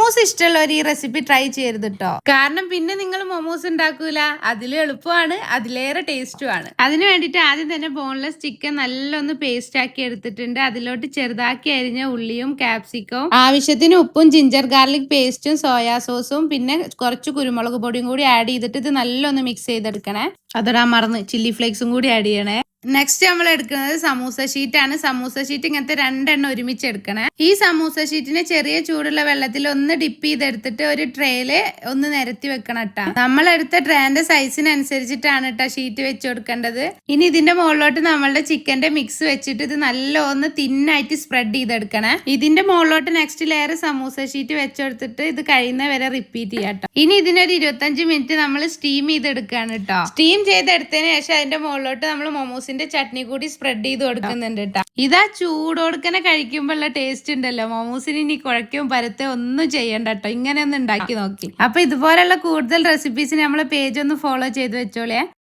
Momos ഇഷ്ടമുള്ളവർ ഈ recipe try ചെയ്യരുത് കേട്ടോ. കാരണം പിന്നെ നിങ്ങൾ മൊമോസ് ഉണ്ടാക്കൂല. അതിലും എളുപ്പമാണ്, അതിലേറെ ടേസ്റ്റുമാണ്. അതിന് വേണ്ടിയിട്ട് ആദ്യം തന്നെ ബോൺലെസ് ചിക്കൻ നല്ലൊന്ന് പേസ്റ്റ് ആക്കി എടുത്തിട്ടുണ്ട്. അതിലോട്ട് ചെറുതാക്കി അരിഞ്ഞ ഉള്ളിയും ക്യാപ്സിക്കവും ആവശ്യത്തിന് ഉപ്പും ജിഞ്ചർ ഗാർലിക് പേസ്റ്റും സോയാ സോസും പിന്നെ കുറച്ച് കുരുമുളക് പൊടിയും കൂടി ആഡ് ചെയ്തിട്ട് ഇത് നല്ലൊന്ന് മിക്സ് ചെയ്തെടുക്കണേ. അതൊരാ മറന്ന് ചില്ലി ഫ്ലേക്സും കൂടി ആഡ് ചെയ്യണേ. നെക്സ്റ്റ് നമ്മൾ എടുക്കുന്നത് സമൂസ ഷീറ്റ് ആണ്. സമൂസ ഷീറ്റ് ഇങ്ങനത്തെ 2 എണ്ണം ഒരുമിച്ച് എടുക്കണേ. ഈ സമൂസ ഷീറ്റിനെ ചെറിയ ചൂടുള്ള വെള്ളത്തിൽ ഒന്ന് ഡിപ്പ് ചെയ്തെടുത്തിട്ട് ഒരു ട്രേയില് ഒന്ന് നിരത്തി വെക്കണം കേട്ടാ. നമ്മൾ എടുത്ത ട്രേന്റെ സൈസിനനുസരിച്ചിട്ടാണ് കേട്ടോ ഷീറ്റ് വെച്ച് കൊടുക്കേണ്ടത്. ഇനി ഇതിന്റെ മുകളിലോട്ട് നമ്മളുടെ ചിക്കന്റെ മിക്സ് വെച്ചിട്ട് ഇത് നല്ല ഒന്ന് തിന്നായിട്ട് സ്പ്രെഡ് ചെയ്തെടുക്കണേ. ഇതിന്റെ മുകളിലോട്ട് നെക്സ്റ്റ് ലെയർ സമൂസ ഷീറ്റ് വെച്ചെടുത്തിട്ട് ഇത് കഴിയുന്ന വരെ റിപ്പീറ്റ് ചെയ്യാം കേട്ടോ. ഇനി ഇതിനൊരു 25 മിനിറ്റ് നമ്മൾ സ്റ്റീം ചെയ്തെടുക്കുകയാണ് കേട്ടോ. സ്റ്റീം ചെയ്തെടുത്തതിന് ശേഷം അതിന്റെ മുകളിലോട്ട് നമ്മൾ മൊമോസിന്റെ ചട്നി കൂടി സ്പ്രെഡ് ചെയ്ത് കൊടുക്കുന്നുണ്ട് കേട്ടോ. ഇതാ ചൂടോടുക്കനെ കഴിക്കുമ്പോഴുള്ള ടേസ്റ്റ് ഉണ്ടല്ലോ. മൊമോസിന് ഇനി കുഴക്കും പരത്തെ ഒന്നും ചെയ്യണ്ട കേട്ടോ. ഇങ്ങനെ ഒന്ന് ഉണ്ടാക്കി നോക്കി. അപ്പൊ ഇതുപോലുള്ള കൂടുതൽ റെസിപ്പീസ് നമ്മളെ പേജ് ഒന്ന് ഫോളോ ചെയ്ത് വെച്ചോളേ.